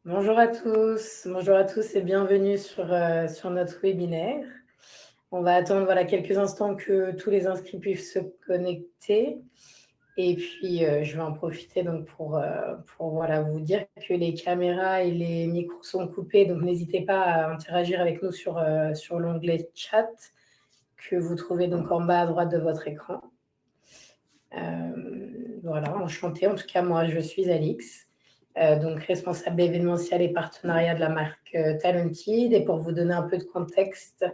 Bonjour à tous et bienvenue sur notre webinaire. On va attendre voilà, quelques instants que tous les inscrits puissent se connecter. Et puis, je vais en profiter donc pour voilà, vous dire que les caméras et les micros sont coupés. Donc, n'hésitez pas à interagir avec nous sur l'onglet chat que vous trouvez donc en bas à droite de votre écran. Voilà, enchantée. En tout cas, moi, je suis Alix, donc responsable événementiel et partenariat de la marque Talented. Et pour vous donner un peu de contexte,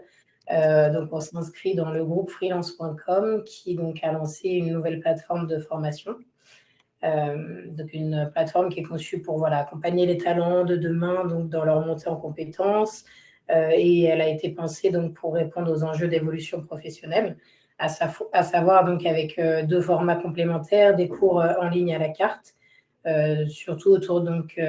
donc on s'inscrit dans le groupe freelance.com qui donc a lancé une nouvelle plateforme de formation. Donc une plateforme qui est conçue pour voilà, accompagner les talents de demain donc dans leur montée en compétences. Et elle a été pensée donc pour répondre aux enjeux d'évolution professionnelle, à savoir donc avec deux formats complémentaires, des cours en ligne à la carte, surtout autour donc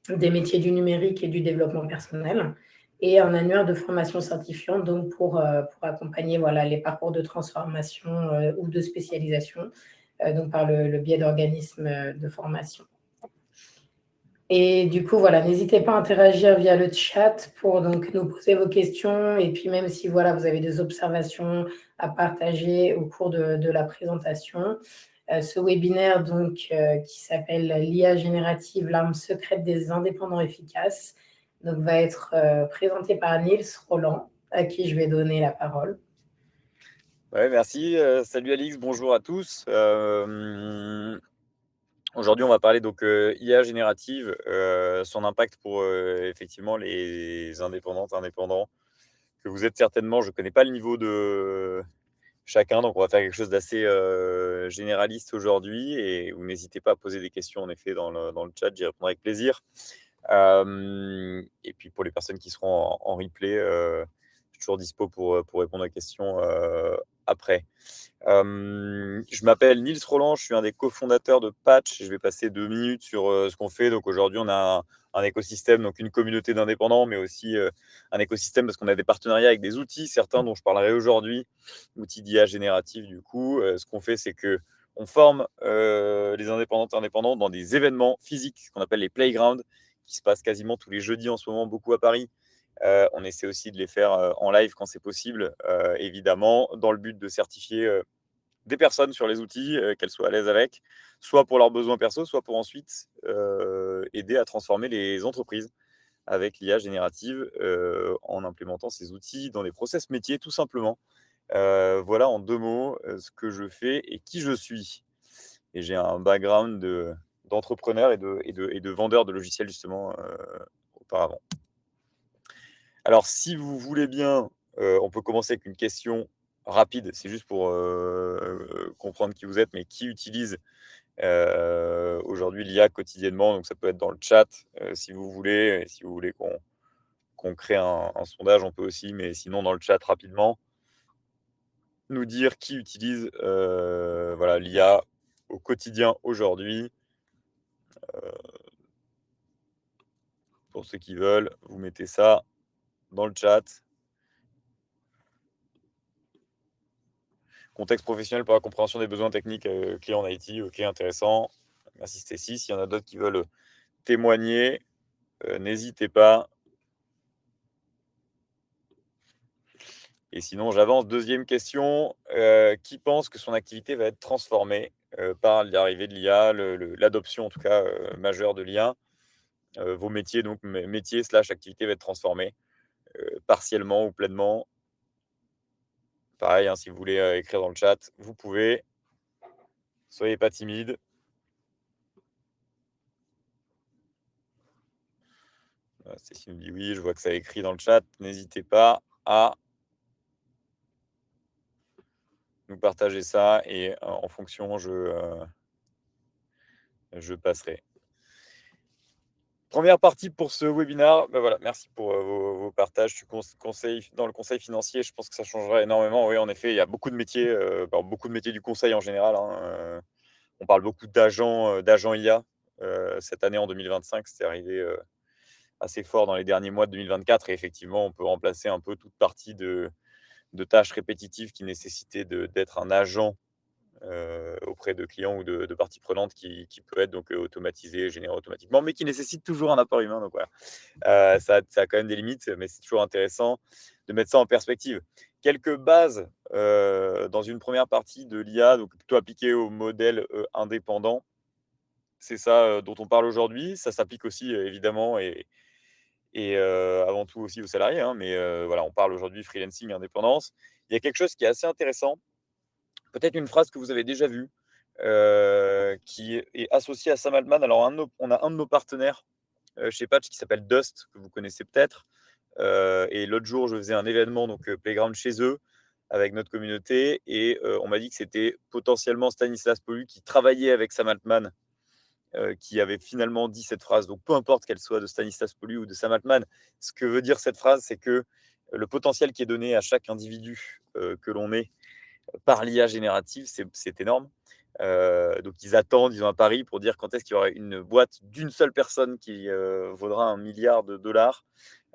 des métiers du numérique et du développement personnel, et un annuaire de formation certifiante donc pour accompagner voilà, les parcours de transformation ou de spécialisation, donc par le biais d'organismes de formation. Et du coup, voilà, n'hésitez pas à interagir via le chat pour donc nous poser vos questions. Et puis même si voilà, vous avez des observations à partager au cours de la présentation, ce webinaire donc, qui s'appelle l'IA générative, l'arme secrète des indépendants efficaces, donc, va être présenté par Niels Roland, à qui je vais donner la parole. Ouais, merci. Salut Alix, bonjour à tous. Aujourd'hui, on va parler donc IA générative, son impact pour effectivement les indépendantes, indépendants que vous êtes certainement. Je ne connais pas le niveau de chacun, donc on va faire quelque chose d'assez généraliste aujourd'hui. Et vous n'hésitez pas à poser des questions en effet dans le chat, j'y répondrai avec plaisir. Et puis pour les personnes qui seront en replay, je suis toujours dispo pour répondre aux questions après. Je m'appelle Niels Roland, je suis un des cofondateurs de Patch. Je vais passer 2 minutes sur ce qu'on fait. Donc aujourd'hui, on a un écosystème, donc une communauté d'indépendants, mais aussi un écosystème parce qu'on a des partenariats avec des outils, certains dont je parlerai aujourd'hui, outils d'IA générative. Du coup, ce qu'on fait, c'est que on forme les indépendantes et indépendants dans des événements physiques qu'on appelle les playgrounds, qui se passent quasiment tous les jeudis en ce moment, beaucoup à Paris. On essaie aussi de les faire en live quand c'est possible, évidemment, dans le but de certifier des personnes sur les outils, qu'elles soient à l'aise avec, soit pour leurs besoins perso, soit pour ensuite aider à transformer les entreprises avec l'IA générative en implémentant ces outils dans des process métiers, tout simplement. Voilà en 2 mots ce que je fais et qui je suis. Et j'ai un background d'entrepreneur et de vendeur de logiciels, justement, auparavant. Alors, si vous voulez bien, on peut commencer avec une question rapide. C'est juste pour comprendre qui vous êtes, mais qui utilise aujourd'hui l'IA quotidiennement? Donc ça peut être dans le chat, si vous voulez. Et si vous voulez qu'on crée un sondage, on peut aussi, mais sinon dans le chat rapidement, nous dire qui utilise voilà, l'IA au quotidien aujourd'hui. Pour ceux qui veulent, vous mettez ça dans le chat. Contexte professionnel pour la compréhension des besoins techniques clients en IT. Ok, intéressant. Merci Stécie. S'il y en a d'autres qui veulent témoigner, n'hésitez pas. Et sinon, j'avance. Deuxième question. Qui pense que son activité va être transformée par l'arrivée de l'IA, l'adoption en tout cas majeure de l'IA? Vos métiers, donc métiers / activité va être transformée partiellement ou pleinement. Pareil, hein, si vous voulez écrire dans le chat, vous pouvez. Soyez pas timide. Stécie nous dit oui, je vois que ça a écrit dans le chat. N'hésitez pas à nous partager ça et en fonction, je passerai. Première partie pour ce webinaire. Ben voilà, merci pour vos partages dans le conseil financier. Je pense que ça changera énormément. Oui, en effet, il y a beaucoup de métiers, beaucoup de métiers du conseil en général, hein. On parle beaucoup d'agents IA. Cette année, en 2025, c'est arrivé assez fort dans les derniers mois de 2024. Et effectivement, on peut remplacer un peu toute partie de tâches répétitives qui nécessitaient d'être un agent auprès de clients ou de parties prenantes qui peut être donc automatisé, généré automatiquement, mais qui nécessite toujours un apport humain. Donc voilà, ça a quand même des limites, mais c'est toujours intéressant de mettre ça en perspective. Quelques bases dans une première partie de l'IA, donc plutôt appliquée aux modèles indépendants. C'est ça dont on parle aujourd'hui. Ça s'applique aussi évidemment et avant tout aussi aux salariés, hein, mais voilà, on parle aujourd'hui freelancing, indépendance. Il y a quelque chose qui est assez intéressant, peut-être une phrase que vous avez déjà vue, qui est associée à Sam Altman. Alors on a un de nos partenaires chez Patch qui s'appelle Dust, que vous connaissez peut-être. Et l'autre jour, je faisais un événement, donc Playground chez eux, avec notre communauté, et on m'a dit que c'était potentiellement Stanislas Pollu qui travaillait avec Sam Altman, qui avait finalement dit cette phrase. Donc peu importe qu'elle soit de Stanislas Pollu ou de Sam Altman, ce que veut dire cette phrase, c'est que le potentiel qui est donné à chaque individu que l'on est par l'IA générative, c'est énorme. Donc ils attendent, ils ont un pari pour dire quand est-ce qu'il y aura une boîte d'une seule personne qui vaudra 1 milliard de dollars.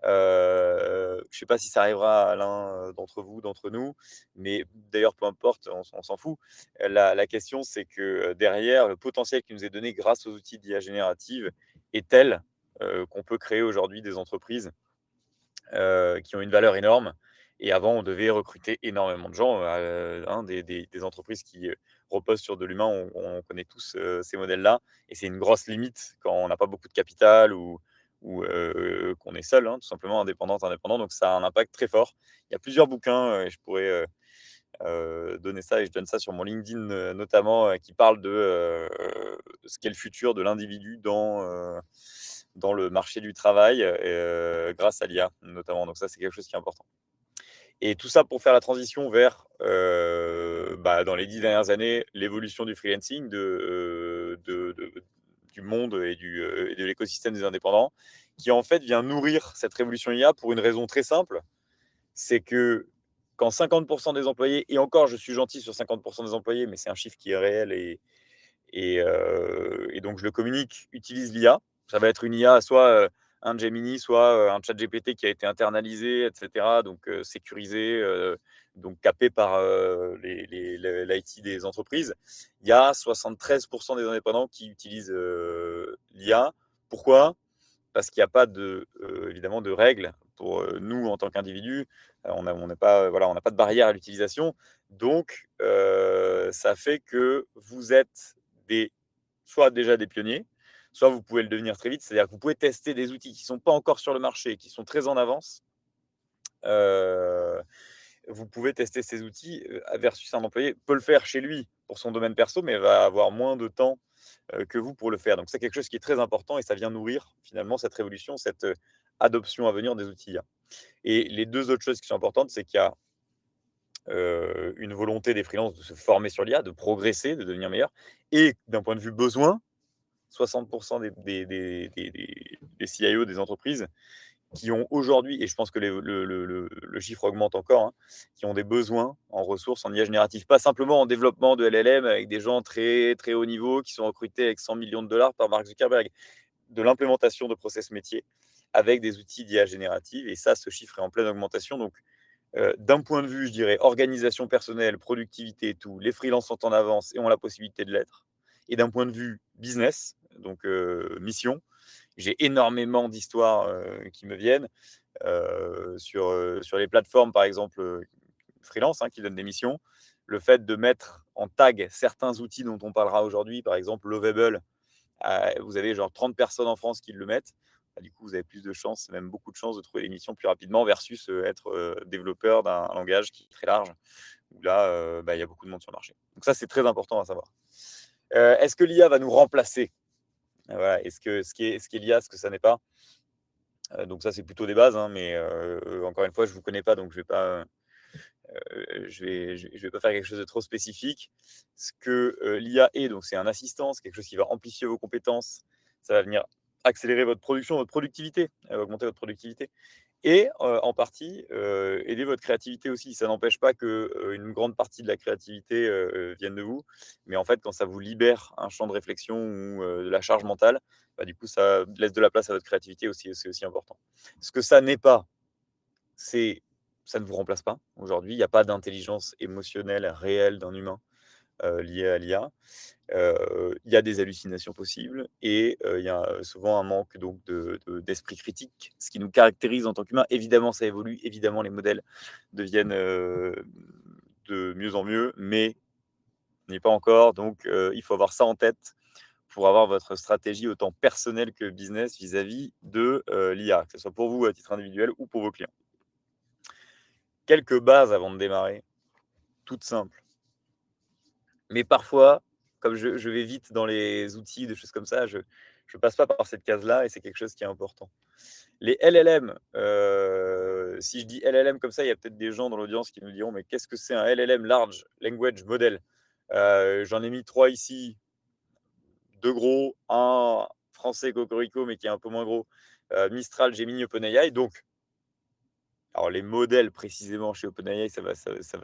Je ne sais pas si ça arrivera à l'un d'entre vous, d'entre nous, mais d'ailleurs, peu importe, on s'en fout. La question, c'est que derrière, le potentiel qui nous est donné grâce aux outils d'IA générative est tel qu'on peut créer aujourd'hui des entreprises qui ont une valeur énorme. Et avant, on devait recruter énormément de gens. Des entreprises qui reposent sur de l'humain, on connaît tous ces modèles-là. Et c'est une grosse limite quand on n'a pas beaucoup de capital ou qu'on est seul, hein, tout simplement indépendant. Donc ça a un impact très fort. Il y a plusieurs bouquins, et je pourrais donner ça, et je donne ça sur mon LinkedIn notamment, qui parlent de ce qu'est le futur de l'individu dans le marché du travail grâce à l'IA notamment. Donc ça, c'est quelque chose qui est important. Et tout ça pour faire la transition vers, dans les 10 dernières années, l'évolution du freelancing, du monde et de l'écosystème des indépendants, qui en fait vient nourrir cette révolution IA pour une raison très simple, c'est que quand 50% des employés, et encore je suis gentil sur 50% des employés, mais c'est un chiffre qui est réel et donc je le communique, utilise l'IA. Ça va être une IA, soit un Gemini, soit un chat GPT qui a été internalisé, etc. Donc sécurisé, donc capé par l'IT des entreprises. Il y a 73% des indépendants qui utilisent l'IA. Pourquoi? Parce qu'il n'y a pas évidemment de règles pour nous en tant qu'individus. On n'a pas, voilà, on n'a pas de barrière à l'utilisation. Donc, ça fait que vous êtes soit déjà des pionniers, soit vous pouvez le devenir très vite. C'est-à-dire que vous pouvez tester des outils qui ne sont pas encore sur le marché, qui sont très en avance. Vous pouvez tester ces outils versus un employé peut le faire chez lui pour son domaine perso, mais va avoir moins de temps que vous pour le faire. Donc c'est quelque chose qui est très important et ça vient nourrir finalement cette révolution, cette adoption à venir des outils IA. Et les deux autres choses qui sont importantes, c'est qu'il y a une volonté des freelances de se former sur l'IA, de progresser, de devenir meilleur. Et d'un point de vue besoin, 60% des CIO des entreprises qui ont aujourd'hui, et je pense que le chiffre augmente encore, hein, qui ont des besoins en ressources en IA générative, pas simplement en développement de LLM avec des gens très, très haut niveau qui sont recrutés avec 100 millions de dollars par Mark Zuckerberg, de l'implémentation de process métiers avec des outils d'IA générative. Et ça, ce chiffre est en pleine augmentation. Donc, d'un point de vue, je dirais, organisation personnelle, productivité et tout, les freelances sont en avance et ont la possibilité de l'être. Et d'un point de vue business, donc mission, j'ai énormément d'histoires qui me viennent sur les plateformes, par exemple, freelance, hein, qui donnent des missions. Le fait de mettre en tag certains outils dont on parlera aujourd'hui, par exemple Lovable, vous avez genre 30 personnes en France qui le mettent. Du coup, vous avez plus de chances, même beaucoup de chances de trouver les missions plus rapidement versus être développeur d'un langage qui est très large, où là, il y a beaucoup de monde sur le marché. Donc ça, c'est très important à savoir. Est-ce que l'IA va nous remplacer? Voilà. Est-ce que ce qui est l'IA, ce que ça n'est pas? Donc ça, c'est plutôt des bases, hein, mais encore une fois, je ne vous connais pas, donc je vais pas faire quelque chose de trop spécifique. Ce que l'IA est, donc c'est un assistant, c'est quelque chose qui va amplifier vos compétences, ça va venir accélérer votre production, votre productivité, augmenter votre productivité, et en partie aider votre créativité aussi. Ça n'empêche pas qu'une grande partie de la créativité vienne de vous, mais en fait, quand ça vous libère un champ de réflexion ou de la charge mentale, du coup, ça laisse de la place à votre créativité aussi, c'est aussi important. Ce que ça n'est pas, ça ne vous remplace pas. Aujourd'hui, il n'y a pas d'intelligence émotionnelle réelle d'un humain. liées à l'IA. Il y a des hallucinations possibles et il y a souvent un manque donc d'esprit critique, ce qui nous caractérise en tant qu'humains. Évidemment, ça évolue, évidemment, les modèles deviennent de mieux en mieux, mais on n'y est pas encore. Donc, il faut avoir ça en tête pour avoir votre stratégie autant personnelle que business vis-à-vis de l'IA, que ce soit pour vous à titre individuel ou pour vos clients. Quelques bases avant de démarrer, toutes simples. Mais parfois, comme je vais vite dans les outils, des choses comme ça, je ne passe pas par cette case-là et c'est quelque chose qui est important. Les LLM, si je dis LLM comme ça, il y a peut-être des gens dans l'audience qui nous diront: «Mais qu'est-ce que c'est un LLM, Large Language Model?» J'en ai mis 3 ici, 2 gros, un français cocorico, mais qui est un peu moins gros, Mistral, Gemini, OpenAI. Donc, alors les modèles précisément chez OpenAI, ça va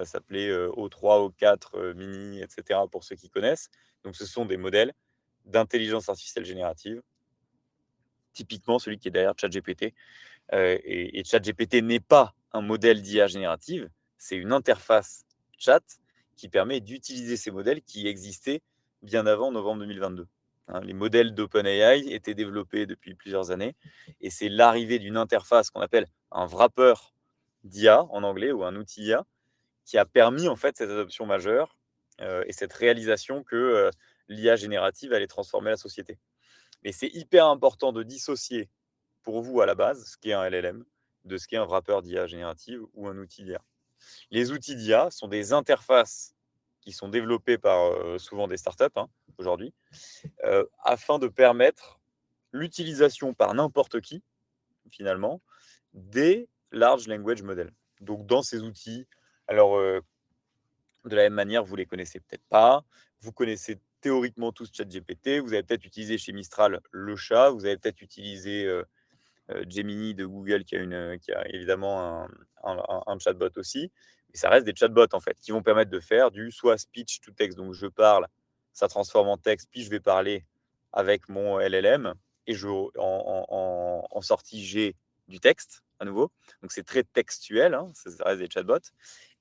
s'appeler O3, O4, Mini, etc. pour ceux qui connaissent. Donc, ce sont des modèles d'intelligence artificielle générative, typiquement celui qui est derrière ChatGPT. Et ChatGPT n'est pas un modèle d'IA générative, c'est une interface chat qui permet d'utiliser ces modèles qui existaient bien avant novembre 2022. Hein, les modèles d'OpenAI étaient développés depuis plusieurs années et c'est l'arrivée d'une interface qu'on appelle un wrapper d'IA en anglais ou un outil IA qui a permis en fait cette adoption majeure et cette réalisation que l'IA générative allait transformer la société. Mais c'est hyper important de dissocier pour vous à la base ce qu'est un LLM de ce qu'est un wrapper d'IA générative ou un outil d'IA. Les outils d'IA sont des interfaces qui sont développées par souvent des startups aujourd'hui afin de permettre l'utilisation par n'importe qui finalement des large language models. Donc dans ces outils, alors de la même manière, vous les connaissez peut-être pas, vous connaissez théoriquement tous ChatGPT, vous avez peut-être utilisé chez Mistral le chat, vous avez peut-être utilisé Gemini de Google qui a évidemment un chatbot aussi. Mais ça reste des chatbots en fait qui vont permettre de faire du soit speech to text, donc je parle, ça transforme en texte, puis je vais parler avec mon LLM et en sortie j'ai du texte à nouveau. Donc c'est très textuel, ça reste des chatbots.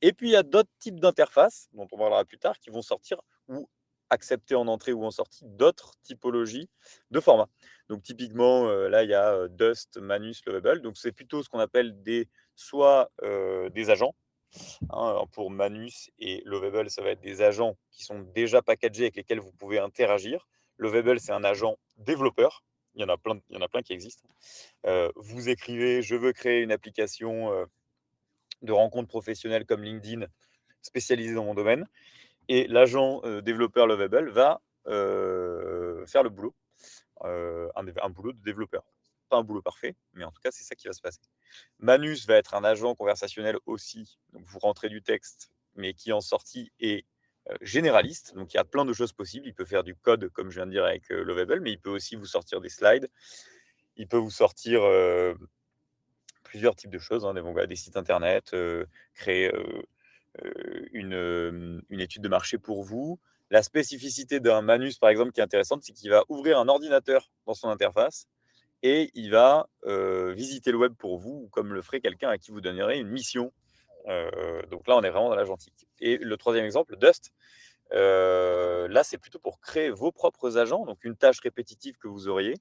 Et puis il y a d'autres types d'interfaces dont on parlera plus tard qui vont sortir ou accepter en entrée ou en sortie d'autres typologies de formats. Donc typiquement, là, il y a Dust, Manus, Lovable. Donc c'est plutôt ce qu'on appelle soit des agents. Pour Manus et Lovable, ça va être des agents qui sont déjà packagés avec lesquels vous pouvez interagir. Lovable, c'est un agent développeur. Il y en a plein qui existent. Vous écrivez, je veux créer une application de rencontre professionnelle comme LinkedIn spécialisée dans mon domaine. Et l'agent développeur Lovable va faire le boulot. Un boulot de développeur. Pas un boulot parfait, mais en tout cas, c'est ça qui va se passer. Manus va être un agent conversationnel aussi. Donc, vous rentrez du texte, mais qui en sortie est généraliste. Donc, il y a plein de choses possibles. Il peut faire du code, comme je viens de dire avec Lovable, mais il peut aussi vous sortir des slides. Il peut vous sortir plusieurs types de choses, des sites internet, créer une étude de marché pour vous. La spécificité d'un Manus, par exemple, qui est intéressante, c'est qu'il va ouvrir un ordinateur dans son interface et il va visiter le web pour vous, comme le ferait quelqu'un à qui vous donnerez une mission. Donc là, on est vraiment dans l'agentique. Et le troisième exemple, Dust, là, c'est plutôt pour créer vos propres agents, donc une tâche répétitive que vous auriez.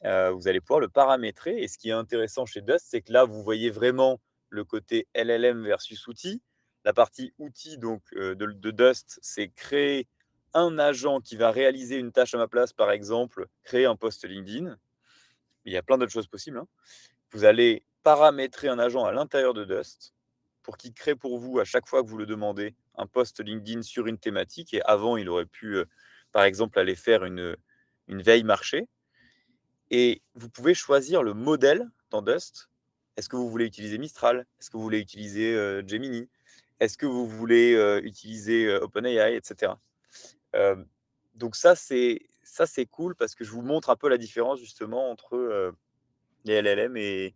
Vous allez pouvoir le paramétrer. Et ce qui est intéressant chez Dust, c'est que là, vous voyez vraiment le côté LLM versus outil. La partie outil donc, de Dust, c'est créer un agent qui va réaliser une tâche à ma place, par exemple, créer un post LinkedIn. Il y a plein d'autres choses possibles. Vous allez paramétrer un agent à l'intérieur de Dust pour qu'il crée pour vous, à chaque fois que vous le demandez, un post LinkedIn sur une thématique. Et avant, il aurait pu, par exemple, aller faire une veille marché. Et vous pouvez choisir le modèle dans Dust. Est-ce que vous voulez utiliser Mistral? Est-ce que vous voulez utiliser Gemini? Est-ce que vous voulez utiliser OpenAI, etc. Donc ça, c'est cool parce que je vous montre un peu la différence justement entre les LLM et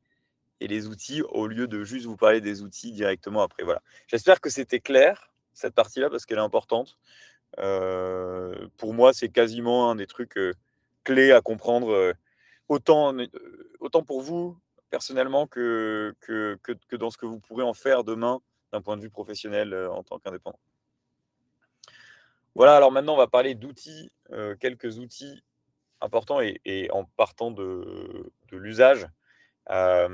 les outils au lieu de juste vous parler des outils directement après. Voilà. J'espère que c'était clair, cette partie-là, parce qu'elle est importante. Pour moi, c'est quasiment un des trucs clés à comprendre, autant pour vous, personnellement, que dans ce que vous pourrez en faire demain, d'un point de vue professionnel, en tant qu'indépendant. Voilà, alors maintenant, on va parler d'outils, quelques outils importants et en partant de l'usage. À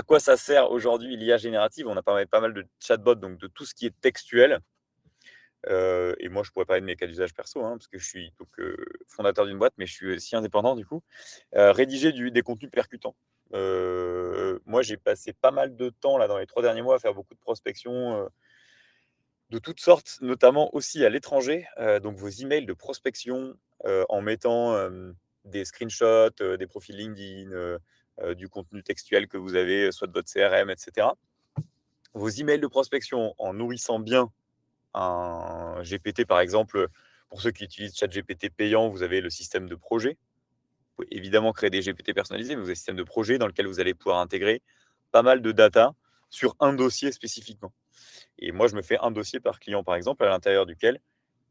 quoi ça sert aujourd'hui l'IA générative? On a parlé pas mal de chatbots, donc de tout ce qui est textuel. Et moi, je pourrais parler de mes cas d'usage perso, hein, parce que je suis donc, fondateur d'une boîte, mais je suis aussi indépendant du coup. Rédiger des contenus percutants. Moi, j'ai passé pas mal de temps là dans les 3 derniers mois à faire beaucoup de prospection, de toutes sortes, notamment aussi à l'étranger. Donc vos emails de prospection, en mettant, des screenshots, des profils LinkedIn, du contenu textuel que vous avez, soit de votre CRM et cetera. Vos emails de prospection en nourrissant bien un GPT, par exemple, pour ceux qui utilisent ChatGPT payant, vous avez le système de projet. Vous pouvez évidemment créer des GPT personnalisés, mais vous avez un système de projet dans lequel vous allez pouvoir intégrer pas mal de data sur un dossier spécifiquement. Et moi, je me fais un dossier par client, par exemple, à l'intérieur duquel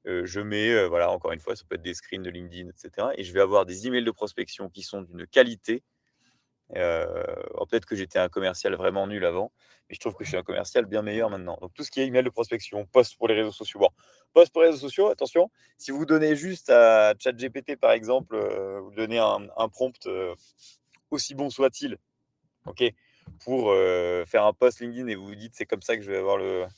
je mets, voilà, encore une fois, ça peut être des screens de LinkedIn, et cetera. Et je vais avoir des emails de prospection qui sont d'une qualité. Alors peut-être que j'étais un commercial vraiment nul avant, mais je trouve que je suis un commercial bien meilleur maintenant. Donc tout ce qui est email de prospection, post pour les réseaux sociaux. Bon, post pour les réseaux sociaux, attention, si vous donnez juste à ChatGPT, par exemple, vous donnez un prompt, aussi bon soit-il, ok, pour faire un post LinkedIn et vous vous dites c'est comme ça que je vais avoir le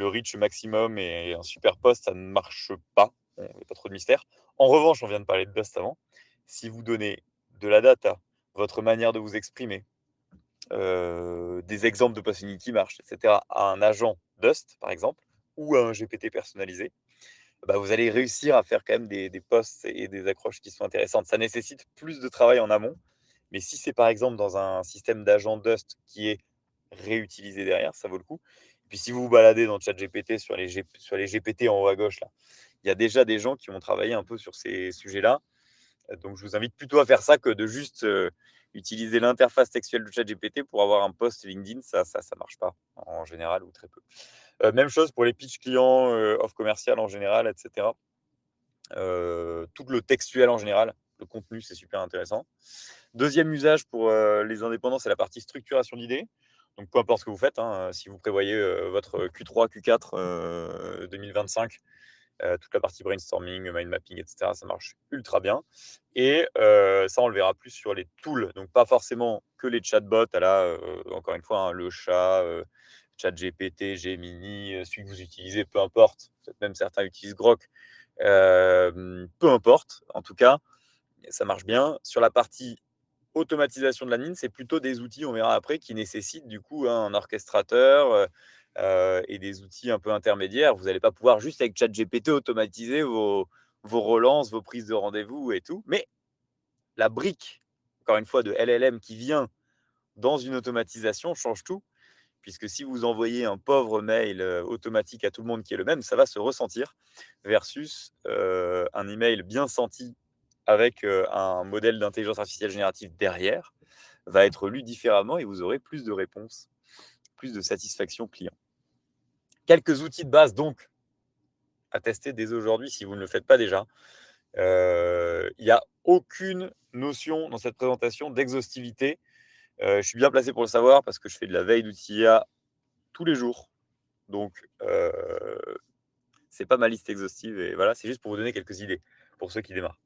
reach maximum et un super post, ça ne marche pas. Il n'y a pas trop de mystère. En revanche, on vient de parler de Bust avant. Si vous donnez de la data, votre manière de vous exprimer, des exemples de post qui marchent, etc., à un agent Dust, par exemple, ou à un GPT personnalisé, bah, vous allez réussir à faire quand même des posts et des accroches qui sont intéressantes. Ça nécessite plus de travail en amont, mais si c'est par exemple dans un système d'agent Dust qui est réutilisé derrière, ça vaut le coup. Et puis si vous vous baladez dans ChatGPT sur les GPT en haut à gauche, là, il y a déjà des gens qui ont travaillé un peu sur ces sujets-là. Donc je vous invite plutôt à faire ça que de juste utiliser l'interface textuelle de ChatGPT pour avoir un post LinkedIn. Ça marche pas en général ou très peu. Même chose pour les pitch clients, offre commerciale en général, etc. Tout le textuel en général, le contenu, c'est super intéressant. Deuxième usage pour les indépendants, c'est la partie structuration d'idées. Donc, peu importe ce que vous faites, hein, si vous prévoyez votre Q3, Q4 2025, toute la partie brainstorming, mind mapping, etc., ça marche ultra bien. Et ça, on le verra plus sur les tools. Donc, pas forcément que les chatbots, encore une fois, hein, le chat, ChatGPT, Gemini, celui que vous utilisez, peu importe. Peut-être même certains utilisent Grok. Peu importe, en tout cas, ça marche bien. Sur la partie automatisation de la mine, c'est plutôt des outils, on verra après, qui nécessitent du coup un orchestrateur et des outils un peu intermédiaires. Vous n'allez pas pouvoir juste avec ChatGPT automatiser vos relances, vos prises de rendez-vous et tout. Mais la brique, encore une fois, de LLM qui vient dans une automatisation change tout. Puisque si vous envoyez un pauvre mail automatique à tout le monde qui est le même, ça va se ressentir, versus un email bien senti avec un modèle d'intelligence artificielle générative derrière, va être lu différemment et vous aurez plus de réponses, plus de satisfaction client. Quelques outils de base donc à tester dès aujourd'hui si vous ne le faites pas déjà. Il n'y a aucune notion dans cette présentation d'exhaustivité. Je suis bien placé pour le savoir parce que je fais de la veille d'outils IA tous les jours. Donc, c'est pas ma liste exhaustive. Et voilà, c'est juste pour vous donner quelques idées pour ceux qui démarrent.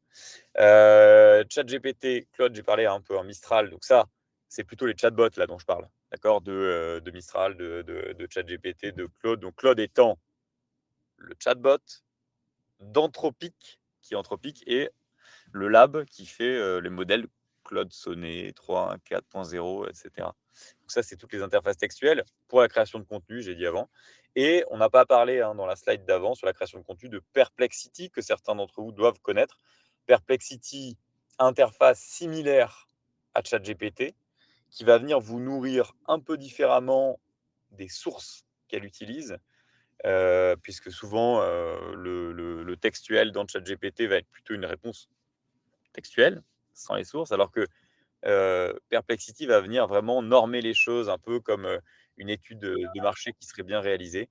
ChatGPT, Claude, j'ai parlé un peu en Mistral. Donc ça, c'est plutôt les chatbots là dont je parle. D'accord, de Mistral, de ChatGPT, de Claude. Donc Claude étant le chatbot d'Anthropic, qui est Anthropic, et le lab qui fait les modèles Claude Sonnet 3, 4.0, etc. Donc ça, c'est toutes les interfaces textuelles pour la création de contenu, j'ai dit avant. Et on n'a pas parlé dans la slide d'avant sur la création de contenu de Perplexity, que certains d'entre vous doivent connaître. Perplexity, interface similaire à ChatGPT, qui va venir vous nourrir un peu différemment des sources qu'elle utilise, puisque souvent le textuel dans ChatGPT va être plutôt une réponse textuelle, sans les sources, alors que Perplexity va venir vraiment normer les choses, un peu comme une étude de marché qui serait bien réalisée,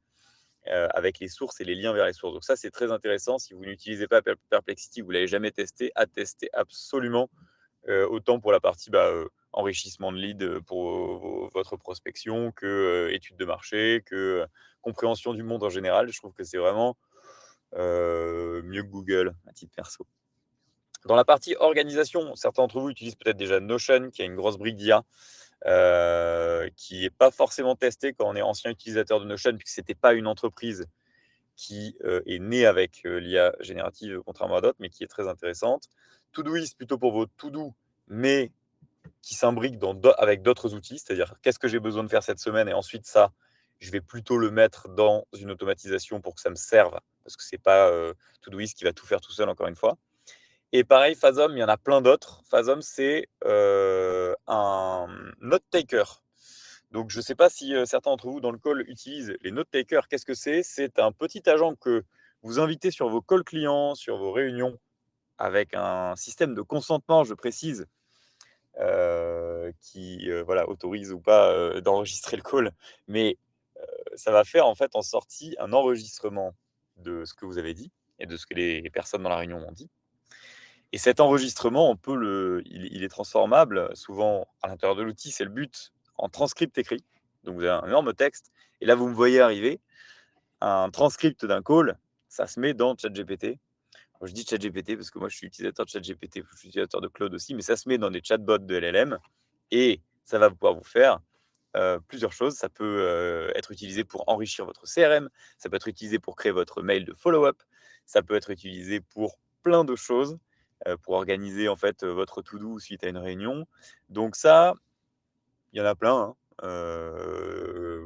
avec les sources et les liens vers les sources. Donc ça, c'est très intéressant. Si vous n'utilisez pas Perplexity, vous ne l'avez jamais testé, à tester absolument, autant pour la partie enrichissement de lead pour votre prospection, que étude de marché, que compréhension du monde en général. Je trouve que c'est vraiment mieux que Google à titre perso. Dans la partie organisation, certains d'entre vous utilisent peut-être déjà Notion, qui a une grosse brique d'IA, qui n'est pas forcément testée quand on est ancien utilisateur de Notion, puisque ce n'était pas une entreprise qui est née avec l'IA générative, contrairement à d'autres, mais qui est très intéressante. Todoist, plutôt pour vos to-do, mais qui s'imbrique avec d'autres outils, c'est-à-dire qu'est-ce que j'ai besoin de faire cette semaine, et ensuite ça, je vais plutôt le mettre dans une automatisation pour que ça me serve, parce que ce n'est pas Todoist qui va tout faire tout seul, encore une fois. Et pareil, Phasm, il y en a plein d'autres. Phasm, c'est un note-taker. Donc, je ne sais pas si certains d'entre vous dans le call utilisent les note-takers. Qu'est-ce que c'est? C'est un petit agent que vous invitez sur vos calls clients, sur vos réunions, avec un système de consentement, je précise, qui voilà, autorise ou pas d'enregistrer le call. Mais ça va faire en fait en sortie un enregistrement de ce que vous avez dit et de ce que les personnes dans la réunion ont dit. Et cet enregistrement, il est transformable souvent à l'intérieur de l'outil. C'est le but en transcript écrit. Donc vous avez un énorme texte. Et là, vous me voyez arriver. Un transcript d'un call, ça se met dans ChatGPT. Je dis ChatGPT parce que moi, je suis utilisateur de ChatGPT, je suis utilisateur de Claude aussi, mais ça se met dans des chatbots de LLM et ça va pouvoir vous faire plusieurs choses. Ça peut être utilisé pour enrichir votre CRM, ça peut être utilisé pour créer votre mail de follow-up, ça peut être utilisé pour plein de choses, pour organiser en fait votre to-do suite à une réunion. Donc ça, il y en a plein, hein.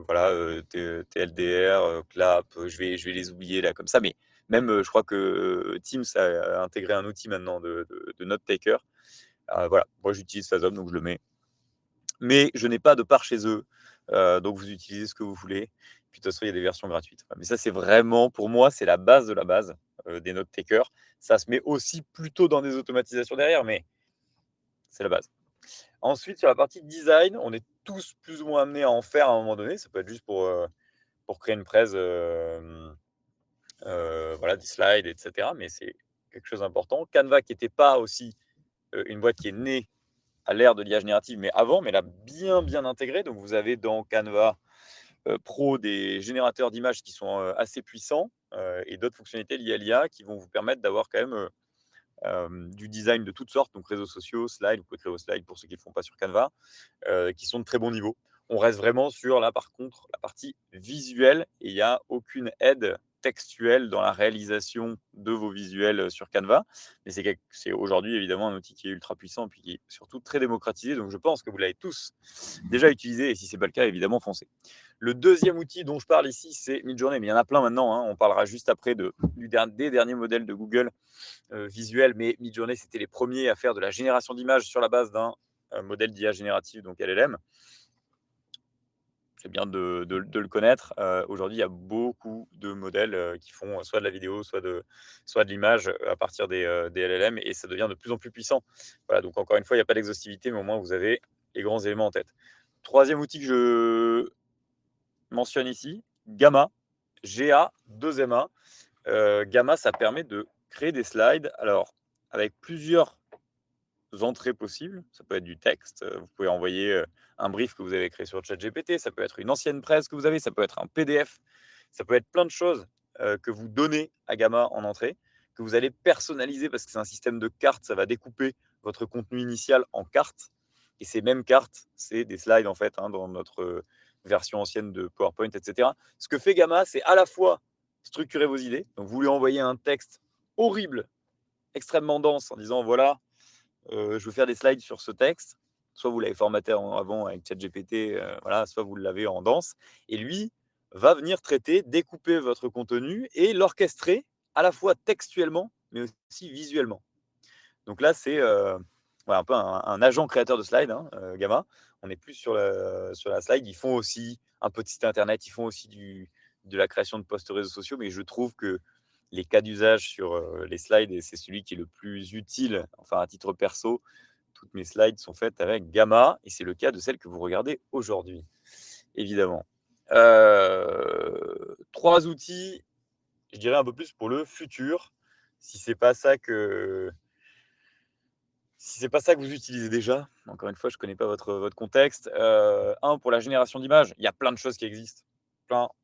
Voilà, TLDR, Clap, je vais les oublier là comme ça, mais même, je crois que Teams a intégré un outil maintenant de note taker. Voilà, moi j'utilise Phasm, donc je le mets. Mais je n'ai pas de part chez eux, donc vous utilisez ce que vous voulez. Puis de toute façon, il y a des versions gratuites. Mais ça, c'est vraiment, pour moi, c'est la base de la base des note takers. Ça se met aussi plutôt dans des automatisations derrière, mais c'est la base. Ensuite, sur la partie design, on est tous plus ou moins amenés à en faire à un moment donné. Ça peut être juste pour créer une presse, voilà, des slides, etc. Mais c'est quelque chose d'important. Canva, qui n'était pas aussi une boîte qui est née à l'ère de l'IA générative, mais avant, mais elle a bien intégré. Donc, vous avez dans Canva Pro des générateurs d'images qui sont assez puissants et d'autres fonctionnalités liées à l'IA qui vont vous permettre d'avoir quand même du design de toutes sortes, donc réseaux sociaux, slides, vous pouvez créer vos slides pour ceux qui ne le font pas sur Canva, qui sont de très bon niveau. On reste vraiment sur, là, par contre, la partie visuelle et il n'y a aucune aide textuelle dans la réalisation de vos visuels sur Canva. Mais c'est aujourd'hui, évidemment, un outil qui est ultra puissant et puis qui est surtout très démocratisé. Donc, je pense que vous l'avez tous déjà utilisé et si ce n'est pas le cas, évidemment, foncez. Le deuxième outil dont je parle ici, c'est Midjourney. Mais il y en a plein maintenant, hein. On parlera juste après des derniers modèles de Google visuels. Mais Midjourney, c'était les premiers à faire de la génération d'images sur la base d'un modèle d'IA générative, donc LLM. C'est bien de le connaître. Aujourd'hui, il y a beaucoup de modèles qui font soit de la vidéo, soit de l'image à partir des LLM et ça devient de plus en plus puissant. Voilà, donc encore une fois, il n'y a pas d'exhaustivité, mais au moins vous avez les grands éléments en tête. Troisième outil que je mentionne ici, Gamma, GA2MA. Gamma, ça permet de créer des slides. Alors, avec plusieurs entrées possibles. Ça peut être du texte. Vous pouvez envoyer un brief que vous avez créé sur ChatGPT. Ça peut être une ancienne presse que vous avez. Ça peut être un PDF. Ça peut être plein de choses que vous donnez à Gamma en entrée, que vous allez personnaliser parce que c'est un système de cartes. Ça va découper votre contenu initial en cartes. Et ces mêmes cartes, c'est des slides en fait, hein, dans notre version ancienne de PowerPoint, etc. Ce que fait Gamma, c'est à la fois structurer vos idées. Donc, vous lui envoyez un texte horrible, extrêmement dense, en disant voilà, je veux faire des slides sur ce texte. Soit vous l'avez formaté avant avec ChatGPT, voilà, soit vous l'avez en dense. Et lui va venir traiter, découper votre contenu et l'orchestrer à la fois textuellement, mais aussi visuellement. Donc là, c'est voilà, un peu un agent créateur de slides, hein, Gamma. On n'est plus sur la slide. Ils font aussi un peu de site internet, ils font aussi de la création de posts réseaux sociaux, mais je trouve que les cas d'usage sur les slides, et c'est celui qui est le plus utile, enfin à titre perso, toutes mes slides sont faites avec Gamma, et c'est le cas de celle que vous regardez aujourd'hui, évidemment. Trois outils, je dirais un peu plus pour le futur, si c'est pas ça que vous utilisez déjà. Encore une fois, je ne connais pas votre contexte. Un, pour la génération d'images, il y a plein de choses qui existent.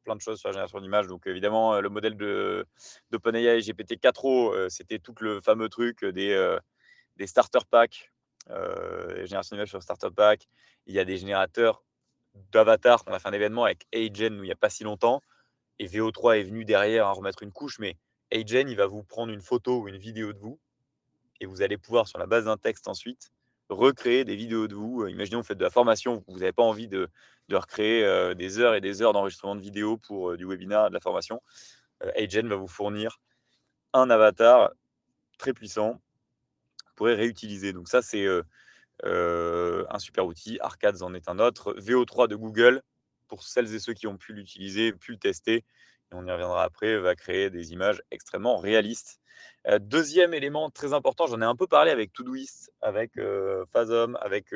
plein de choses sur la génération d'images. Donc évidemment, le modèle d'OpenAI GPT-4o, c'était tout le fameux truc des starter packs, génération d'images sur starter pack. Il y a des générateurs d'avatar. On a fait un événement avec Agen il n'y a pas si longtemps, et VO3 est venu derrière remettre une couche, mais Agen, il va vous prendre une photo ou une vidéo de vous, et vous allez pouvoir, sur la base d'un texte ensuite, recréer des vidéos de vous. Imaginez, vous faites de la formation, vous n'avez pas envie de recréer des heures et des heures d'enregistrement de vidéos pour du webinaire, de la formation. Agen va vous fournir un avatar très puissant que vous pourrez réutiliser. Donc ça, c'est un super outil. Arcades en est un autre. VO3 de Google, pour celles et ceux qui ont pu l'utiliser, pu le tester, et on y reviendra après, va créer des images extrêmement réalistes. Deuxième élément très important, j'en ai un peu parlé avec Todoist, avec Phasm, avec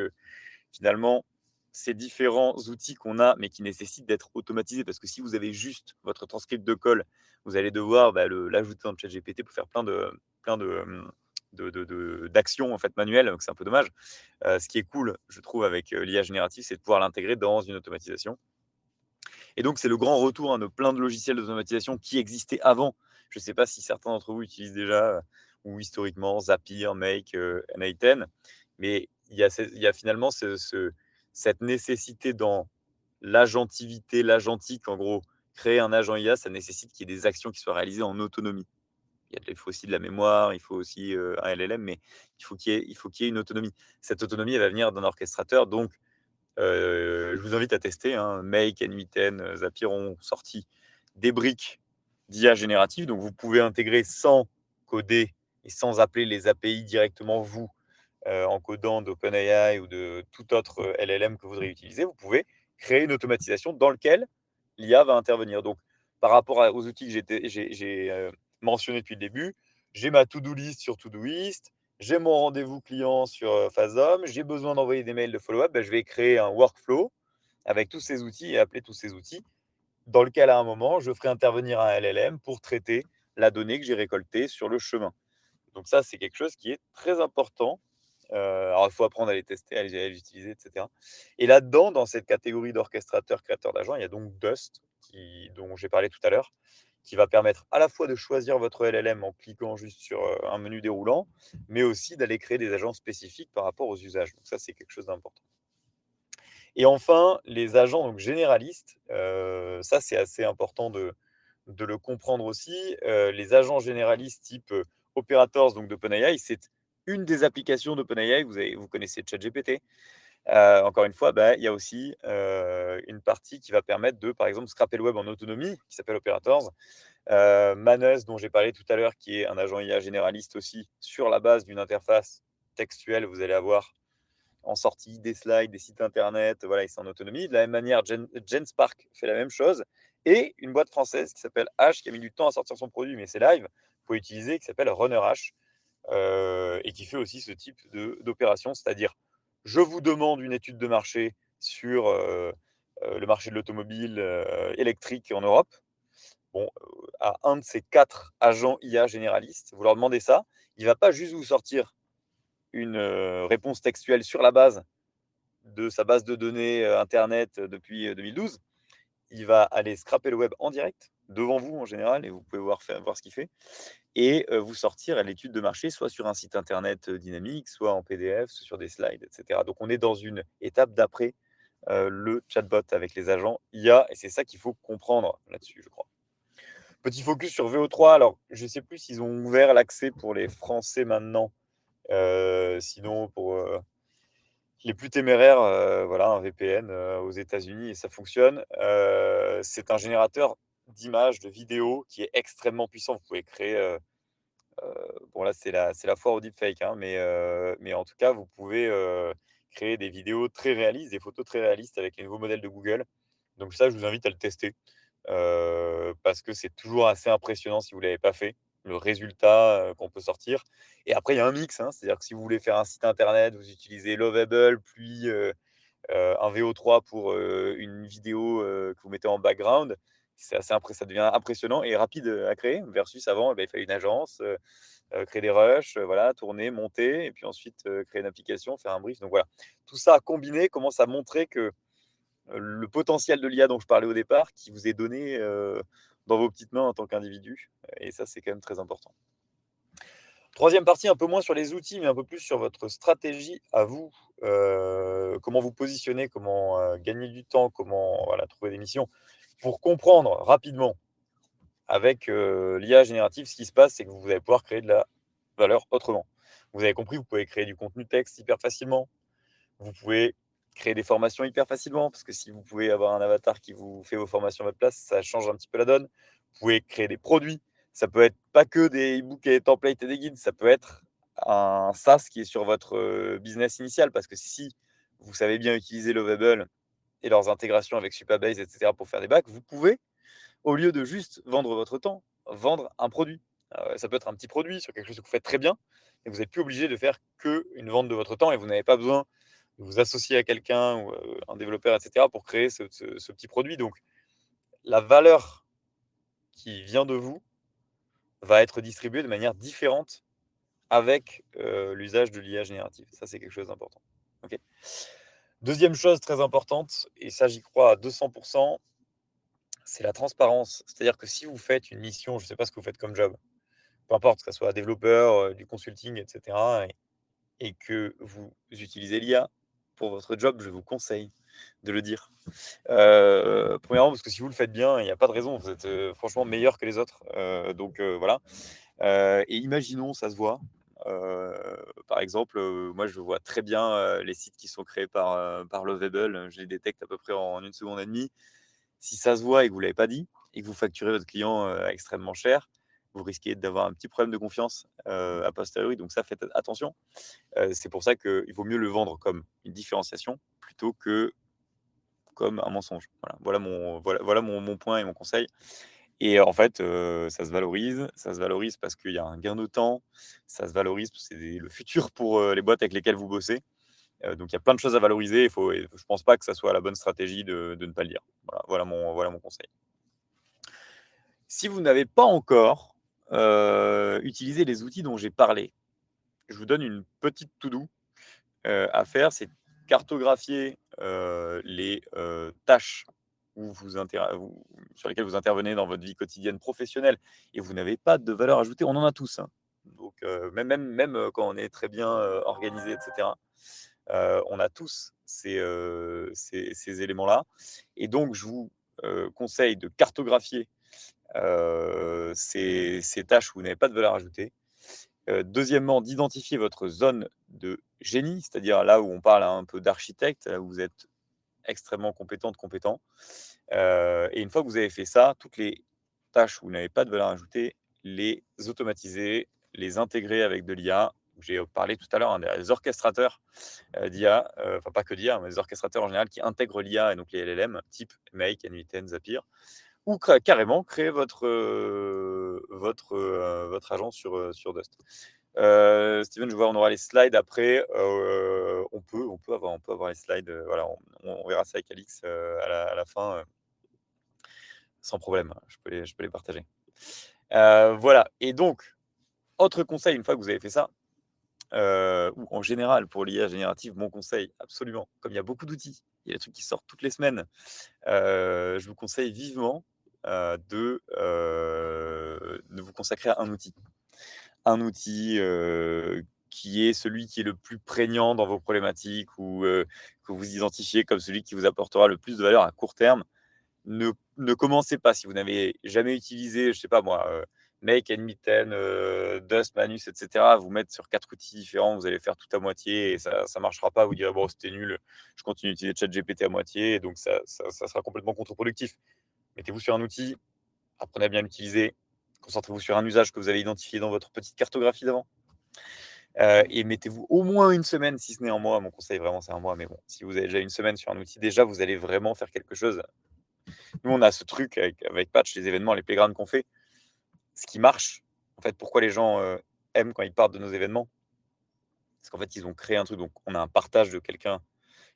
finalement ces différents outils qu'on a, mais qui nécessitent d'être automatisés, parce que si vous avez juste votre transcript de call, vous allez devoir l'ajouter dans le chat GPT pour faire plein d'actions en fait, manuelles, donc c'est un peu dommage. Ce qui est cool, je trouve, avec l'IA générative, c'est de pouvoir l'intégrer dans une automatisation. Et donc, c'est le grand retour de plein de logiciels d'automatisation qui existaient avant. Je ne sais pas si certains d'entre vous utilisent déjà, ou historiquement, Zapier, Make, N8N, mais il y a finalement cette nécessité dans l'agentivité, l'agentique, en gros. Créer un agent IA, ça nécessite qu'il y ait des actions qui soient réalisées en autonomie. Il faut aussi de la mémoire, il faut aussi un LLM, mais il faut qu'il y ait une autonomie. Cette autonomie, elle va venir d'un orchestrateur. Donc, je vous invite à tester. Make, N8N, Zapier ont sorti des briques d'IA générative. Donc, vous pouvez intégrer sans coder et sans appeler les API directement, vous, en codant d'OpenAI ou de tout autre LLM que vous voudrez utiliser. Vous pouvez créer une automatisation dans laquelle l'IA va intervenir. Donc, par rapport aux outils que j'ai mentionnés depuis le début, j'ai ma to-do list sur Todoist, j'ai mon rendez-vous client sur Phasm, j'ai besoin d'envoyer des mails de follow-up, je vais créer un workflow avec tous ces outils et appeler tous ces outils, dans lequel, à un moment, je ferai intervenir un LLM pour traiter la donnée que j'ai récoltée sur le chemin. Donc ça, c'est quelque chose qui est très important. Alors, il faut apprendre à les tester, à les utiliser, etc. Et là-dedans, dans cette catégorie d'orchestrateurs, créateurs d'agents, il y a donc Dust, dont j'ai parlé tout à l'heure, qui va permettre à la fois de choisir votre LLM en cliquant juste sur un menu déroulant, mais aussi d'aller créer des agents spécifiques par rapport aux usages. Donc ça, c'est quelque chose d'important. Et enfin, les agents donc généralistes, ça, c'est assez important de le comprendre aussi. Les agents généralistes type Operators donc d'OpenAI, c'est une des applications d'OpenAI. Vous connaissez ChatGPT. Encore une fois, il y a aussi une partie qui va permettre de, par exemple, scraper le web en autonomie, qui s'appelle Operators. Manus, dont j'ai parlé tout à l'heure, qui est un agent IA généraliste aussi, sur la base d'une interface textuelle, vous allez avoir en sortie des slides, des sites internet, voilà, ils sont en autonomie. De la même manière, GenSpark fait la même chose. Et une boîte française qui s'appelle H, qui a mis du temps à sortir son produit, mais c'est live, il faut utiliser, qui s'appelle RunnerH, et qui fait aussi ce type d'opération, c'est-à-dire, je vous demande une étude de marché sur le marché de l'automobile électrique en Europe. Bon, à un de ces 4 agents IA généralistes, vous leur demandez ça, il ne va pas juste vous sortir une réponse textuelle sur la base de sa base de données Internet depuis 2012. Il va aller scraper le web en direct, devant vous en général, et vous pouvez voir ce qu'il fait, et vous sortir l'étude de marché, soit sur un site Internet dynamique, soit en PDF, soit sur des slides, etc. Donc on est dans une étape d'après le chatbot avec les agents IA, et c'est ça qu'il faut comprendre là-dessus, je crois. Petit focus sur VO3. Alors, je ne sais plus s'ils ont ouvert l'accès pour les Français maintenant. Sinon, pour les plus téméraires, voilà, un VPN aux États-Unis et ça fonctionne. C'est un générateur d'images, de vidéos qui est extrêmement puissant. Vous pouvez créer. Bon, là, c'est la foire au deepfake, mais en tout cas, vous pouvez créer des vidéos très réalistes, des photos très réalistes avec les nouveaux modèles de Google. Donc, ça, je vous invite à le tester parce que c'est toujours assez impressionnant si vous ne l'avez pas fait, le résultat qu'on peut sortir. Et après, il y a un mix, c'est-à-dire que si vous voulez faire un site internet, vous utilisez Lovable, puis un VO3 pour une vidéo que vous mettez en background. C'est assez ça devient impressionnant et rapide à créer, versus avant, il fallait une agence, créer des rushs, voilà, tourner, monter, et puis ensuite créer une application, faire un brief. Donc voilà, tout ça combiné commence à montrer que le potentiel de l'IA dont je parlais au départ qui vous est donné dans vos petites mains en tant qu'individu. Et ça, c'est quand même très important. Troisième partie, un peu moins sur les outils, mais un peu plus sur votre stratégie à vous. Comment vous positionner, comment gagner du temps, comment trouver des missions. Pour comprendre rapidement avec l'IA générative, ce qui se passe, c'est que vous allez pouvoir créer de la valeur autrement. Vous avez compris, vous pouvez créer du contenu texte hyper facilement. Vous pouvez créer des formations hyper facilement, parce que si vous pouvez avoir un avatar qui vous fait vos formations à votre place, ça change un petit peu la donne. Vous pouvez créer des produits. Ça peut être pas que des e-books et des templates et des guides, ça peut être un SaaS qui est sur votre business initial, parce que si vous savez bien utiliser Lovable et leurs intégrations avec Supabase, etc., pour faire des bacs, vous pouvez, au lieu de juste vendre votre temps, vendre un produit. Ça peut être un petit produit sur quelque chose que vous faites très bien, et vous n'êtes plus obligé de faire qu'une vente de votre temps, et vous n'avez pas besoin de vous associer à quelqu'un ou un développeur, etc., pour créer ce petit produit. Donc, la valeur qui vient de vous va être distribuée de manière différente avec l'usage de l'IA générative. Ça, c'est quelque chose d'important. Okay. Deuxième chose très importante, et ça, j'y crois à 200%, c'est la transparence. C'est-à-dire que si vous faites une mission, je ne sais pas ce que vous faites comme job, peu importe, que ce soit développeur, du consulting, etc., et que vous utilisez l'IA pour votre job, je vous conseille de le dire. Premièrement, parce que si vous le faites bien, il n'y a pas de raison, vous êtes franchement meilleur que les autres. Donc voilà. Et imaginons, ça se voit. Par exemple, moi je vois très bien les sites qui sont créés par Lovable, je les détecte à peu près en 1 seconde et demie. Si ça se voit et que vous ne l'avez pas dit, et que vous facturez votre client extrêmement cher, vous risquez d'avoir un petit problème de confiance a posteriori. Donc ça, faites attention. C'est pour ça qu'il vaut mieux le vendre comme une différenciation plutôt que comme un mensonge. Voilà mon point et mon conseil. Et en fait, ça se valorise parce qu'il y a un gain de temps, ça se valorise parce que c'est le futur pour les boîtes avec lesquelles vous bossez. Donc il y a plein de choses à valoriser. Je ne pense pas que ça soit la bonne stratégie de ne pas le dire. Voilà mon conseil. Si vous n'avez pas encore utilisé les outils dont j'ai parlé, je vous donne une petite to-do à faire, c'est cartographier les tâches sur lesquelles vous intervenez dans votre vie quotidienne professionnelle et vous n'avez pas de valeur ajoutée. On en a tous. Hein. Donc, même quand on est très bien organisé, etc., on a tous ces éléments-là. Et donc, je vous conseille de cartographier ces tâches où vous n'avez pas de valeur ajoutée. Deuxièmement, d'identifier votre zone de génie, c'est-à-dire là où on parle un peu d'architecte, où vous êtes extrêmement compétent. Et une fois que vous avez fait ça, toutes les tâches où vous n'avez pas de valeur ajoutée, les automatiser, les intégrer avec de l'IA. J'ai parlé tout à l'heure des orchestrateurs d'IA, enfin pas que d'IA, mais des orchestrateurs en général qui intègrent l'IA et donc les LLM, type Make, N8N, Zapier, ou carrément créer votre agence sur Dust. Steven, je vois, on aura les slides après. On peut avoir les slides. Voilà, on verra ça avec Alix à la fin, sans problème. Je peux les partager. Voilà. Et donc, autre conseil, une fois que vous avez fait ça, ou en général pour l'IA générative, mon conseil, absolument, comme il y a beaucoup d'outils, il y a des trucs qui sortent toutes les semaines, je vous conseille vivement de vous consacrer à un outil. Un outil qui est celui qui est le plus prégnant dans vos problématiques ou que vous identifiez comme celui qui vous apportera le plus de valeur à court terme. Ne commencez pas si vous n'avez jamais utilisé, je sais pas moi, Make, N8N, Dust, Manus, etc. à vous mettre sur 4 outils différents, vous allez faire tout à moitié et ça ne marchera pas. Vous direz, bon, c'était nul, je continue d'utiliser ChatGPT à moitié, et donc ça sera complètement contre-productif. Mettez-vous sur un outil, apprenez à bien l'utiliser, concentrez-vous sur un usage que vous avez identifié dans votre petite cartographie d'avant. Et mettez-vous au moins une semaine, si ce n'est un mois. Mon conseil, vraiment, c'est un mois. Mais bon, si vous avez déjà une semaine sur un outil, déjà, vous allez vraiment faire quelque chose. Nous, on a ce truc avec Patch, les événements, les playgrounds qu'on fait. Ce qui marche, en fait, pourquoi les gens aiment quand ils partent de nos événements, parce qu'en fait, ils ont créé un truc. Donc, on a un partage de quelqu'un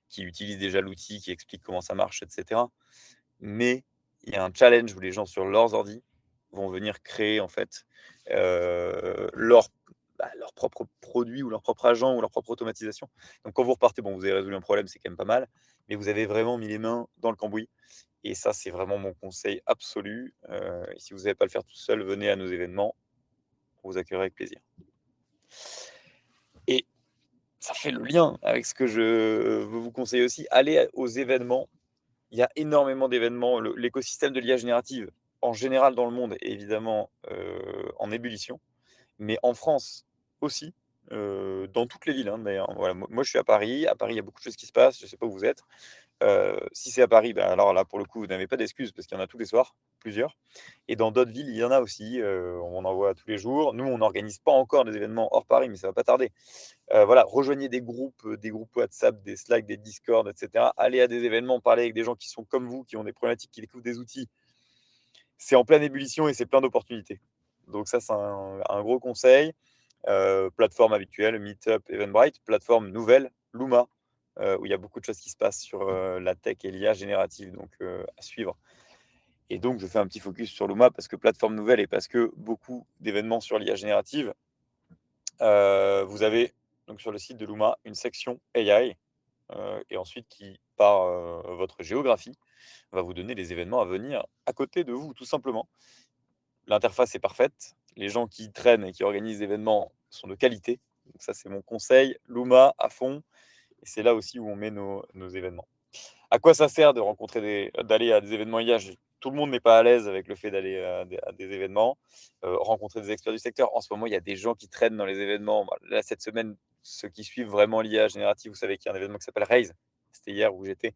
qui utilise déjà l'outil, qui explique comment ça marche, etc. Mais il y a un challenge où les gens, sur leurs ordi, vont venir créer, en fait, leur leur propre produit ou leur propre agent ou leur propre automatisation. Donc quand vous repartez, bon, vous avez résolu un problème, c'est quand même pas mal, mais vous avez vraiment mis les mains dans le cambouis. Et ça, c'est vraiment mon conseil absolu. Et si vous n'avez pas le faire tout seul, venez à nos événements, on vous accueillera avec plaisir. Et ça fait le lien avec ce que je veux vous conseiller aussi. Allez aux événements. Il y a énormément d'événements. L'écosystème de l'IA générative, en général dans le monde, est évidemment en ébullition, mais en France aussi, dans toutes les villes, hein, d'ailleurs. Voilà, moi, je suis à Paris. À Paris, il y a beaucoup de choses qui se passent. Je ne sais pas où vous êtes. Si c'est à Paris, bah, alors là, pour le coup, vous n'avez pas d'excuses parce qu'il y en a tous les soirs, plusieurs. Et dans d'autres villes, il y en a aussi. On en voit tous les jours. Nous, on n'organise pas encore des événements hors Paris, mais ça va pas tarder. Voilà, rejoignez des groupes WhatsApp, des Slack, des Discord, etc. Allez à des événements, parlez avec des gens qui sont comme vous, qui ont des problématiques, qui découvrent des outils. C'est en pleine ébullition et c'est plein d'opportunités. Donc ça, c'est un gros conseil. Plateforme habituelle, Meetup, Eventbrite. Plateforme nouvelle, Luma, où il y a beaucoup de choses qui se passent sur la tech et l'IA générative, donc à suivre. Et donc, je fais un petit focus sur Luma parce que plateforme nouvelle et parce que beaucoup d'événements sur l'IA générative. Vous avez donc sur le site de Luma une section AI et ensuite qui, par votre géographie, va vous donner les événements à venir à côté de vous, tout simplement. L'interface est parfaite. Les gens qui traînent et qui organisent l'événement sont de qualité. Donc ça, c'est mon conseil. Luma à fond. Et c'est là aussi où on met nos événements. À quoi ça sert de d'aller à des événements IA? Tout le monde n'est pas à l'aise avec le fait d'aller à des événements, rencontrer des experts du secteur. En ce moment, il y a des gens qui traînent dans les événements. Là, cette semaine, ceux qui suivent vraiment l'IA générative, vous savez qu'il y a un événement qui s'appelle Raise. C'était hier où j'étais.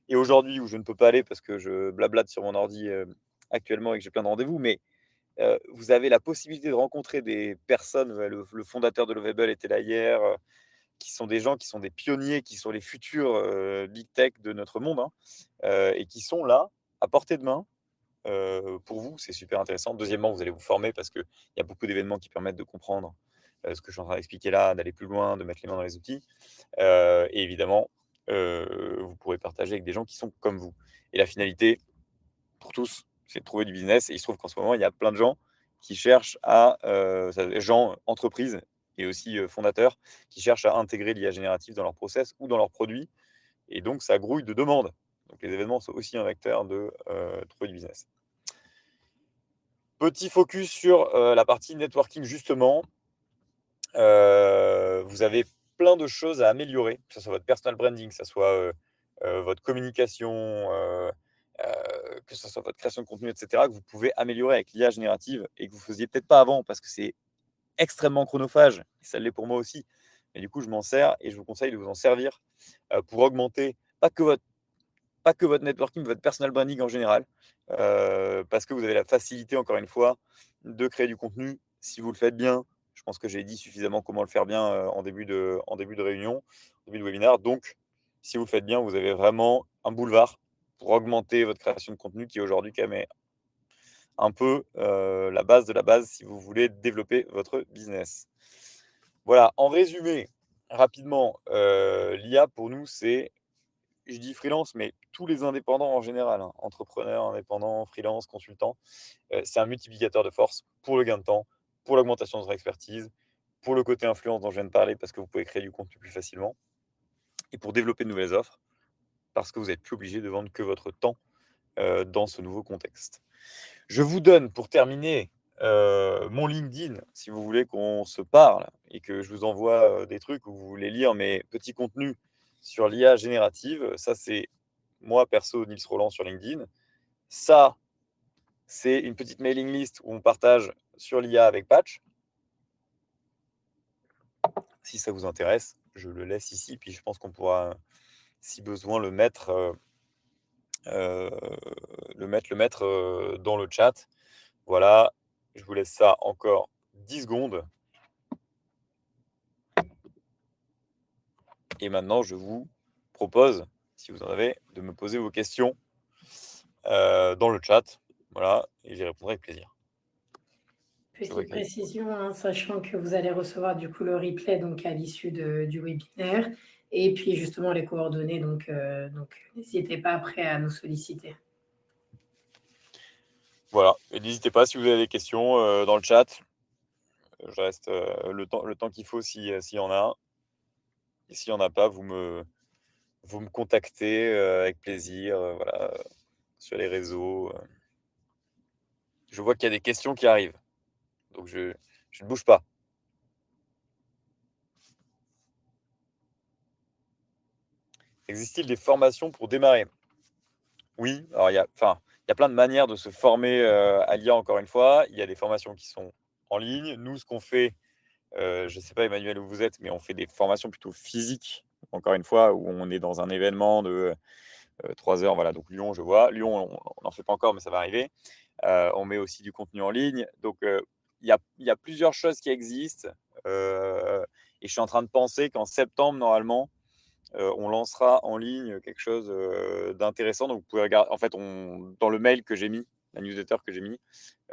Et aujourd'hui, où je ne peux pas aller parce que je blablate sur mon ordi actuellement et que j'ai plein de rendez-vous. Mais vous avez la possibilité de rencontrer des personnes. Le fondateur de Lovable était là hier. Qui sont des gens qui sont des pionniers, qui sont les futurs big tech de notre monde, hein, et qui sont là, à portée de main. Pour vous, c'est super intéressant. Deuxièmement, vous allez vous former parce qu'il y a beaucoup d'événements qui permettent de comprendre ce que je suis en train d'expliquer là, d'aller plus loin, de mettre les mains dans les outils. Et évidemment, vous pourrez partager avec des gens qui sont comme vous. Et la finalité, pour tous, c'est de trouver du business. Et il se trouve qu'en ce moment, il y a plein de gens qui cherchent gens, entreprises et aussi fondateurs, qui cherchent à intégrer l'IA générative dans leurs process ou dans leurs produits. Et donc, ça grouille de demandes. Donc, les événements sont aussi un vecteur de trouver du business. Petit focus sur la partie networking, justement. Vous avez plein de choses à améliorer, que ce soit votre personal branding, que ce soit votre communication, que ce soit votre création de contenu, etc., que vous pouvez améliorer avec l'IA générative et que vous ne faisiez peut-être pas avant parce que c'est extrêmement chronophage, et ça l'est pour moi aussi. Mais du coup, je m'en sers et je vous conseille de vous en servir pour augmenter pas que votre networking, mais votre personal branding en général, parce que vous avez la facilité, encore une fois, de créer du contenu si vous le faites bien. Je pense que j'ai dit suffisamment comment le faire bien en début de réunion, en début de webinaire. Donc, si vous le faites bien, vous avez vraiment un boulevard pour augmenter votre création de contenu qui aujourd'hui quand même est un peu la base de la base si vous voulez développer votre business. Voilà, en résumé, rapidement, l'IA pour nous, c'est, je dis freelance, mais tous les indépendants en général, hein, entrepreneurs, indépendants, freelance, consultants, c'est un multiplicateur de force pour le gain de temps, pour l'augmentation de votre expertise, pour le côté influence dont je viens de parler parce que vous pouvez créer du contenu plus facilement et pour développer de nouvelles offres parce que vous n'êtes plus obligé de vendre que votre temps dans ce nouveau contexte. Je vous donne pour terminer mon LinkedIn si vous voulez qu'on se parle et que je vous envoie des trucs où vous voulez lire mes petits contenus sur l'IA générative. Ça, c'est moi perso, Nils Roland sur LinkedIn. Ça, c'est une petite mailing list où on partage sur l'IA avec Patch. Si ça vous intéresse, je le laisse ici. Puis je pense qu'on pourra, si besoin, le mettre dans le chat. Voilà, je vous laisse ça encore 10 secondes. Et maintenant, je vous propose, si vous en avez, de me poser vos questions dans le chat. Voilà, et j'y répondrai avec plaisir. Petite précision, hein, sachant que vous allez recevoir du coup le replay donc à l'issue du webinaire et puis justement les coordonnées. Donc n'hésitez pas après à nous solliciter. Voilà, et n'hésitez pas si vous avez des questions dans le chat. Je reste le temps qu'il faut s'il y en a un. Et s'il y en a pas, vous me contactez avec plaisir, voilà, sur les réseaux. Je vois qu'il y a des questions qui arrivent, donc je ne bouge pas. Existe-t-il des formations pour démarrer? Oui, alors il y a plein de manières de se former à l'IA, encore une fois. Il y a des formations qui sont en ligne. Nous, ce qu'on fait, je ne sais pas, Emmanuel, où vous êtes, mais on fait des formations plutôt physiques, encore une fois, où on est dans un événement de 3 heures. Voilà, donc Lyon, je vois. Lyon, on n'en fait pas encore, mais ça va arriver. On met aussi du contenu en ligne. Donc, il y a plusieurs choses qui existent. Et je suis en train de penser qu'en septembre, normalement, on lancera en ligne quelque chose d'intéressant. Donc, vous pouvez regarder. En fait, dans le mail que j'ai mis, la newsletter que j'ai mis,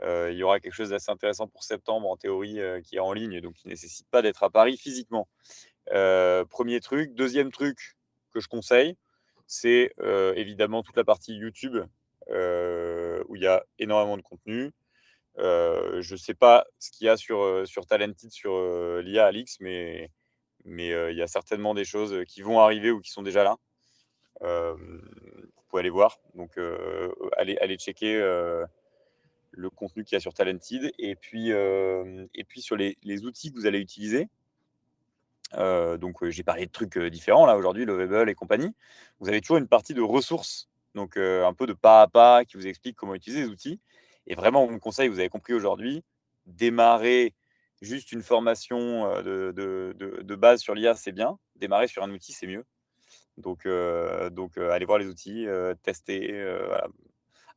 il y aura quelque chose d'assez intéressant pour septembre, en théorie, qui est en ligne, donc qui ne nécessite pas d'être à Paris physiquement. Premier truc. Deuxième truc que je conseille, c'est évidemment toute la partie YouTube, où il y a énormément de contenu. Je ne sais pas ce qu'il y a sur Talented, sur l'IA, Alix, mais il y a certainement des choses qui vont arriver ou qui sont déjà là. Vous pouvez aller voir. Donc, allez checker le contenu qu'il y a sur Talented. Et puis sur les outils que vous allez utiliser. Donc, j'ai parlé de trucs différents là aujourd'hui, Lovable et compagnie. Vous avez toujours une partie de ressources, donc un peu de pas à pas qui vous explique comment utiliser les outils. Et vraiment, mon conseil, vous avez compris aujourd'hui, démarrer juste une formation de base sur l'IA, c'est bien. Démarrer sur un outil, c'est mieux. Donc, allez voir les outils, tester, voilà.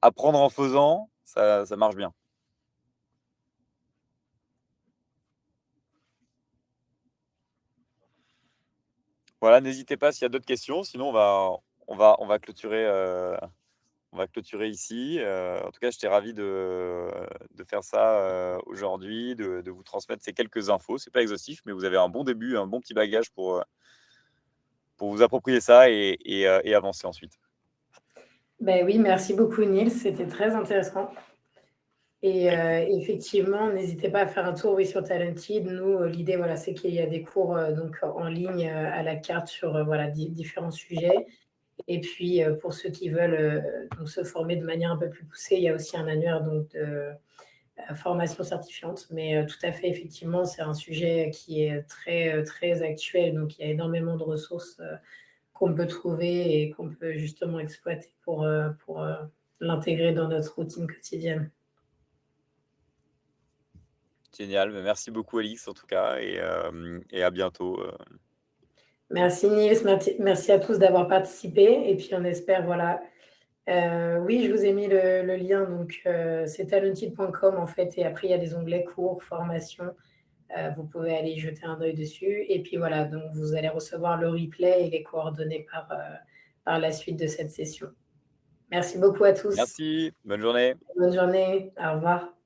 Apprendre en faisant, ça marche bien. Voilà, n'hésitez pas s'il y a d'autres questions. Sinon, on va clôturer. On va clôturer ici. En tout cas, j'étais ravi de faire ça aujourd'hui, de vous transmettre ces quelques infos. C'est pas exhaustif, mais vous avez un bon début, un bon petit bagage pour vous approprier ça et avancer ensuite. Ben oui, merci beaucoup Nils, c'était très intéressant. Et effectivement, n'hésitez pas à faire un tour, oui, sur Talented. Nous, l'idée, voilà, c'est qu'il y a des cours donc en ligne à la carte sur voilà, différents sujets. Et puis, pour ceux qui veulent donc se former de manière un peu plus poussée, il y a aussi un annuaire donc, de formation certifiante. Mais tout à fait, effectivement, c'est un sujet qui est très, très actuel. Donc, il y a énormément de ressources qu'on peut trouver et qu'on peut justement exploiter pour l'intégrer dans notre routine quotidienne. Génial. Mais merci beaucoup, Alix, en tout cas, et à bientôt. Merci Nils, merci à tous d'avoir participé. Et puis on espère, voilà. Oui, je vous ai mis le lien, donc c'est talented.com en fait, et après il y a des onglets cours, formation. Vous pouvez aller jeter un œil dessus. Et puis voilà, donc vous allez recevoir le replay et les coordonnées par la suite de cette session. Merci beaucoup à tous. Merci. Bonne journée. Bonne journée. Au revoir.